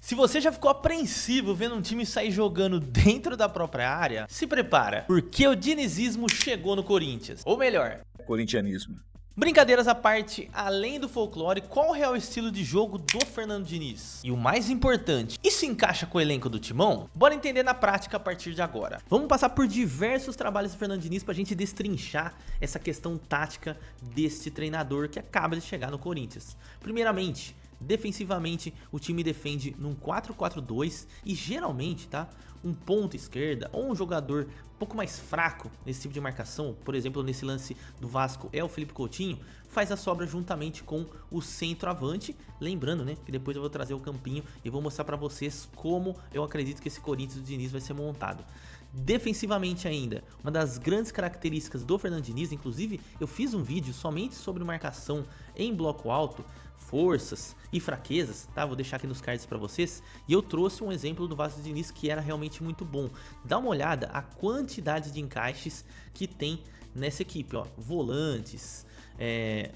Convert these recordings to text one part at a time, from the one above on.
Se você já ficou apreensivo vendo um time sair jogando dentro da própria área, se prepara, porque o dinizismo chegou no Corinthians. Ou melhor, corintianismo. Brincadeiras à parte, além do folclore, qual é o real estilo de jogo do Fernando Diniz? E o mais importante, isso encaixa com o elenco do Timão? Bora entender na prática a partir de agora. Vamos passar por diversos trabalhos do Fernando Diniz pra gente destrinchar essa questão tática deste treinador que acaba de chegar no Corinthians. Primeiramente, defensivamente, o time defende num 4-4-2 e geralmente, tá? Um ponta esquerda ou um jogador um pouco mais fraco nesse tipo de marcação, por exemplo, nesse lance do Vasco é o Felipe Coutinho, faz a sobra juntamente com o centroavante. Lembrando, né, que depois eu vou trazer o campinho e vou mostrar pra vocês como eu acredito que esse Corinthians do Diniz vai ser montado. Defensivamente ainda, uma das grandes características do Fernando Diniz, inclusive eu fiz um vídeo somente sobre marcação em bloco alto, forças e fraquezas, tá? Vou deixar aqui nos cards pra vocês. E eu trouxe um exemplo do Vasco Diniz que era realmente muito bom. Dá uma olhada a quantidade de encaixes que tem nessa equipe, ó. Volantes,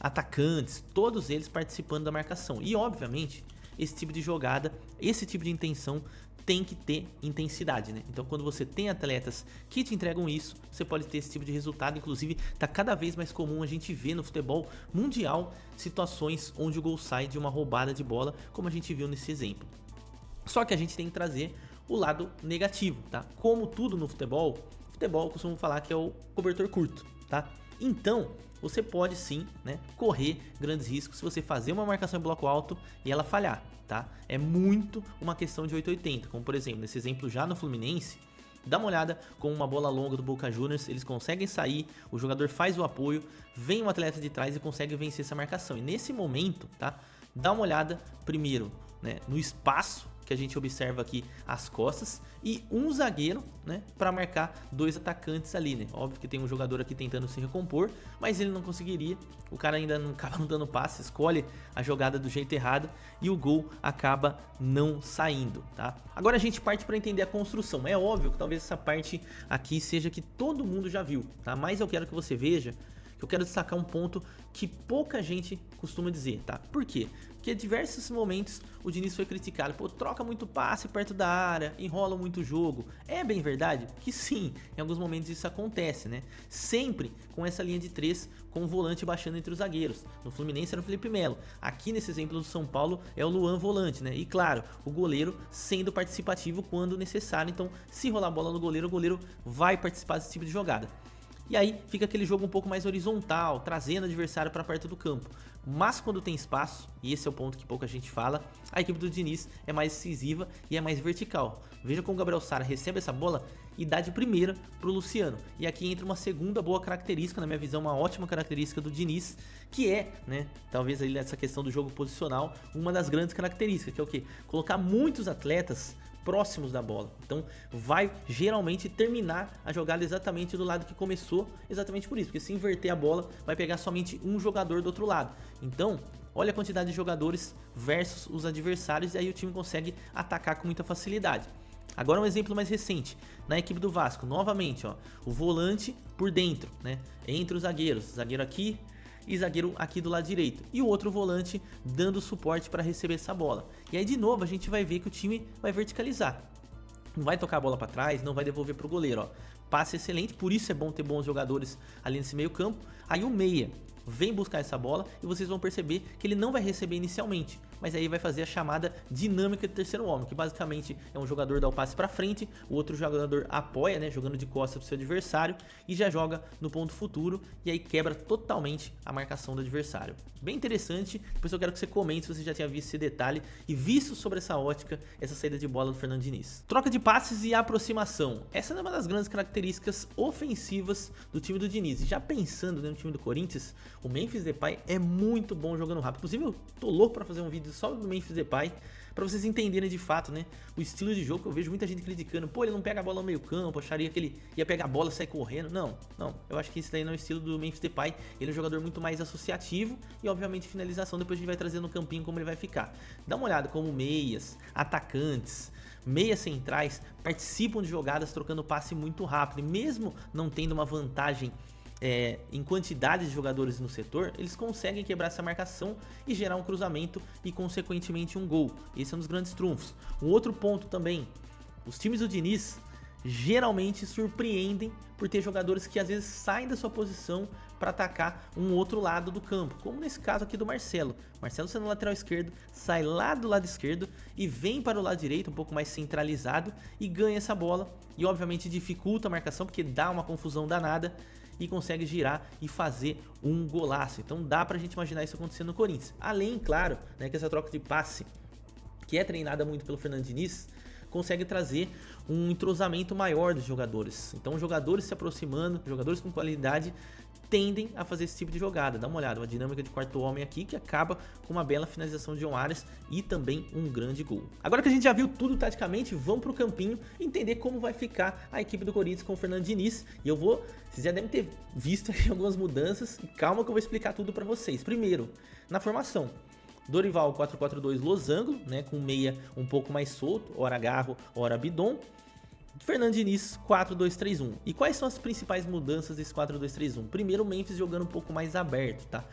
atacantes, todos eles participando da marcação. E obviamente, esse tipo de jogada, esse tipo de intenção tem que ter intensidade, né? Então quando você tem atletas que te entregam isso, você pode ter esse tipo de resultado. Inclusive tá cada vez mais comum a gente ver no futebol mundial situações onde o gol sai de uma roubada de bola, como a gente viu nesse exemplo. Só que a gente tem que trazer o lado negativo, tá? Como tudo no futebol eu costumo falar que é o cobertor curto, tá? Então você pode sim, né, correr grandes riscos se você fazer uma marcação em bloco alto e ela falhar, tá? É muito uma questão de 880, como por exemplo, nesse exemplo já no Fluminense, dá uma olhada com uma bola longa do Boca Juniors, eles conseguem sair, o jogador faz o apoio, vem um atleta de trás e consegue vencer essa marcação. E nesse momento, tá? Dá uma olhada primeiro, né, no espaço que a gente observa aqui as costas e um zagueiro, né, para marcar dois atacantes ali, né? Óbvio que tem um jogador aqui tentando se recompor, mas ele não conseguiria. O cara ainda não acaba não dando passe, escolhe a jogada do jeito errado e o gol acaba não saindo, tá? Agora a gente parte para entender a construção. É óbvio que talvez essa parte aqui seja que todo mundo já viu, tá? Mas eu quero que você veja, eu quero destacar um ponto que pouca gente costuma dizer, tá? Por quê? Porque em diversos momentos o Diniz foi criticado, pô, troca muito passe perto da área, enrola muito o jogo. É bem verdade que sim, em alguns momentos isso acontece, né? Sempre com essa linha de 3, com o volante baixando entre os zagueiros. No Fluminense era o Felipe Melo, aqui nesse exemplo do São Paulo é o Luan volante, né? E claro, o goleiro sendo participativo quando necessário, então se rolar a bola no goleiro, o goleiro vai participar desse tipo de jogada. E aí fica aquele jogo um pouco mais horizontal, trazendo o adversário para perto do campo. Mas quando tem espaço, e esse é o ponto que pouca gente fala, a equipe do Diniz é mais decisiva e é mais vertical. Veja como o Gabriel Sara recebe essa bola e dá de primeira para o Luciano. E aqui entra uma segunda boa característica, na minha visão, uma ótima característica do Diniz, que é, né, talvez aí nessa questão do jogo posicional, uma das grandes características, que é o quê? Colocar muitos atletas próximos da bola. Então vai geralmente terminar a jogada exatamente do lado que começou, exatamente por isso, porque se inverter a bola vai pegar somente um jogador do outro lado. Então olha a quantidade de jogadores versus os adversários e aí o time consegue atacar com muita facilidade. Agora um exemplo mais recente, na equipe do Vasco, novamente, ó, o volante por dentro, né, entre os zagueiros, zagueiro aqui e zagueiro aqui do lado direito, e o outro volante dando suporte para receber essa bola. E aí de novo a gente vai ver que o time vai verticalizar, não vai tocar a bola para trás, não vai devolver para o goleiro, ó. Passe excelente, por isso é bom ter bons jogadores ali nesse meio campo. Aí o meia vem buscar essa bola e vocês vão perceber que ele não vai receber inicialmente, mas aí vai fazer a chamada dinâmica de terceiro homem, que basicamente é um jogador dá o passe para frente, o outro jogador apoia, né, jogando de costas para o seu adversário e já joga no ponto futuro e aí quebra totalmente a marcação do adversário. Bem interessante, depois eu quero que você comente se você já tinha visto esse detalhe e visto sobre essa ótica, essa saída de bola do Fernando Diniz. Troca de passes e aproximação, essa é uma das grandes características ofensivas do time do Diniz. E já pensando, né, no time do Corinthians, o Memphis Depay é muito bom jogando rápido. Inclusive eu tô louco para fazer um vídeo só do Memphis Depay, para vocês entenderem de fato, né, o estilo de jogo que eu vejo muita gente criticando. Pô, ele não pega a bola no meio campo, acharia que ele ia pegar a bola e sair correndo. Não, eu acho que esse daí não é o estilo do Memphis Depay. Ele é um jogador muito mais associativo e obviamente finalização depois a gente vai trazer no campinho como ele vai ficar. Dá uma olhada como meias, atacantes, meias centrais participam de jogadas trocando passe muito rápido e mesmo não tendo uma vantagem em quantidade de jogadores no setor, eles conseguem quebrar essa marcação e gerar um cruzamento e consequentemente um gol. Esse é um dos grandes trunfos. Um outro ponto também, os times do Diniz geralmente surpreendem por ter jogadores que às vezes saem da sua posição para atacar um outro lado do campo, como nesse caso aqui do Marcelo. Marcelo sendo lateral esquerdo, sai lá do lado esquerdo e vem para o lado direito, um pouco mais centralizado, e ganha essa bola e obviamente dificulta a marcação porque dá uma confusão danada e consegue girar e fazer um golaço. Então dá pra gente imaginar isso acontecendo no Corinthians. Além, claro, né, que essa troca de passe, que é treinada muito pelo Fernando Diniz, consegue trazer um entrosamento maior dos jogadores. Então jogadores se aproximando, jogadores com qualidade tendem a fazer esse tipo de jogada. Dá uma olhada, uma dinâmica de quarto homem aqui que acaba com uma bela finalização de John Arias e também um grande gol. Agora que a gente já viu tudo taticamente, vamos pro campinho entender como vai ficar a equipe do Corinthians com o Fernando Diniz. E vocês já devem ter visto aqui algumas mudanças e calma que eu vou explicar tudo para vocês. Primeiro, na formação. Dorival 4-4-2 losango, né, com meia um pouco mais solto, ora Garro, ora Bidon. Fernando Diniz 4-2-3-1. E quais são as principais mudanças desse 4-2-3-1? Primeiro, o Memphis jogando um pouco mais aberto, tá?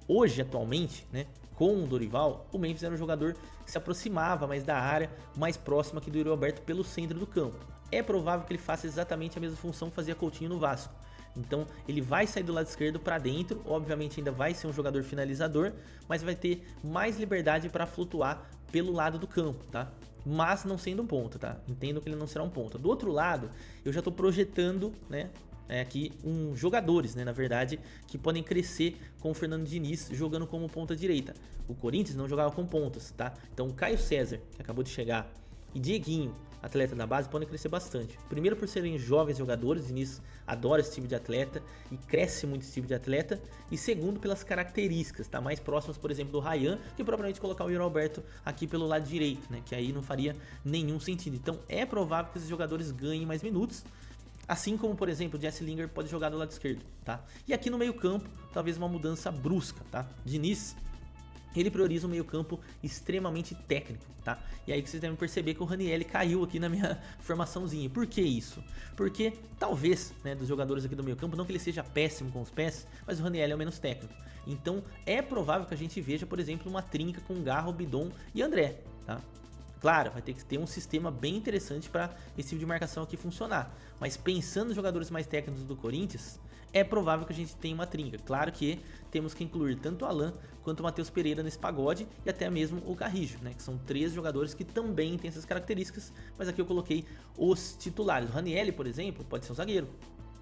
Hoje, atualmente, né, com o Dorival, o Memphis era um jogador que se aproximava mais da área, mais próximo aqui do Yuri Alberto pelo centro do campo. É provável que ele faça exatamente a mesma função que fazia Coutinho no Vasco. Então ele vai sair do lado esquerdo para dentro, obviamente ainda vai ser um jogador finalizador, mas vai ter mais liberdade para flutuar pelo lado do campo, tá? Mas não sendo um ponta, tá? Entendo que ele não será um ponta. Do outro lado, eu já estou projetando, né, aqui jogadores, né, na verdade, que podem crescer com o Fernando Diniz jogando como ponta direita. O Corinthians não jogava com pontas, tá? Então o Caio César, que acabou de chegar, e Dieguinho, atleta da base, podem crescer bastante. Primeiro por serem jovens jogadores, o Diniz adora esse tipo de atleta e cresce muito esse tipo de atleta. E segundo pelas características, tá? Mais próximas, por exemplo, do Ryan, que propriamente colocar o Yuri Alberto aqui pelo lado direito, né? Que aí não faria nenhum sentido. Então é provável que esses jogadores ganhem mais minutos. Assim como, por exemplo, o Jesse Lingard pode jogar do lado esquerdo, tá? E aqui no meio campo, talvez uma mudança brusca, tá? Diniz, ele prioriza um meio campo extremamente técnico, tá? E aí que vocês devem perceber que o Ranieri caiu aqui na minha formaçãozinha. Por que isso? Porque talvez, né, dos jogadores aqui do meio campo, não que ele seja péssimo com os pés, mas o Ranieri é o menos técnico. Então é provável que a gente veja, por exemplo, uma trinca com Garro, Bidon e André, tá? Claro, vai ter que ter um sistema bem interessante para esse tipo de marcação aqui funcionar. Mas pensando nos jogadores mais técnicos do Corinthians, é provável que a gente tenha uma trinca. Claro que temos que incluir tanto o Alan quanto o Matheus Pereira nesse pagode e até mesmo o Carrijo, né? Que são três jogadores que também têm essas características, mas aqui eu coloquei os titulares. O Ranieri, por exemplo, pode ser um zagueiro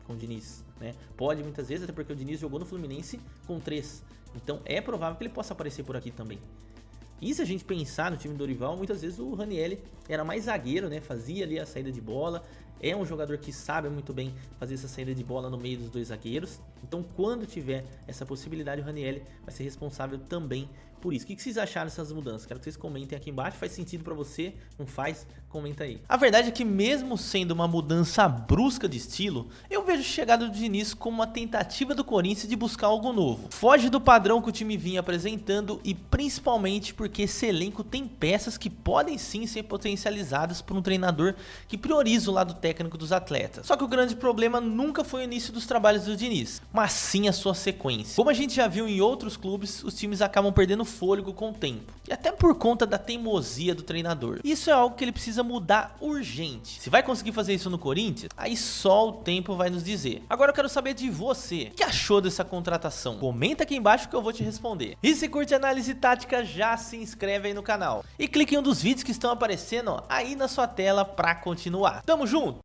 com o Diniz, né? Pode muitas vezes, até porque o Diniz jogou no Fluminense com 3. Então é provável que ele possa aparecer por aqui também. E se a gente pensar no time do Dorival, muitas vezes o Ranieri era mais zagueiro, né? Fazia ali a saída de bola. É um jogador que sabe muito bem fazer essa saída de bola no meio dos dois zagueiros. Então, quando tiver essa possibilidade, o Ranieri vai ser responsável também por isso. O que vocês acharam dessas mudanças? Quero que vocês comentem aqui embaixo. Faz sentido pra você? Não faz? Comenta aí. A verdade é que mesmo sendo uma mudança brusca de estilo, eu vejo a chegada do Diniz como uma tentativa do Corinthians de buscar algo novo. Foge do padrão que o time vinha apresentando e principalmente porque esse elenco tem peças que podem sim ser potencializadas por um treinador que prioriza o lado técnico dos atletas. Só que o grande problema nunca foi o início dos trabalhos do Diniz, mas sim a sua sequência. Como a gente já viu em outros clubes, os times acabam perdendo fôlego com o tempo, e até por conta da teimosia do treinador. Isso é algo que ele precisa mudar urgente. Se vai conseguir fazer isso no Corinthians, aí só o tempo vai nos dizer. Agora eu quero saber de você, o que achou dessa contratação? Comenta aqui embaixo que eu vou te responder. E se curte análise tática, já se inscreve aí no canal e clique em um dos vídeos que estão aparecendo aí na sua tela pra continuar. Tamo junto!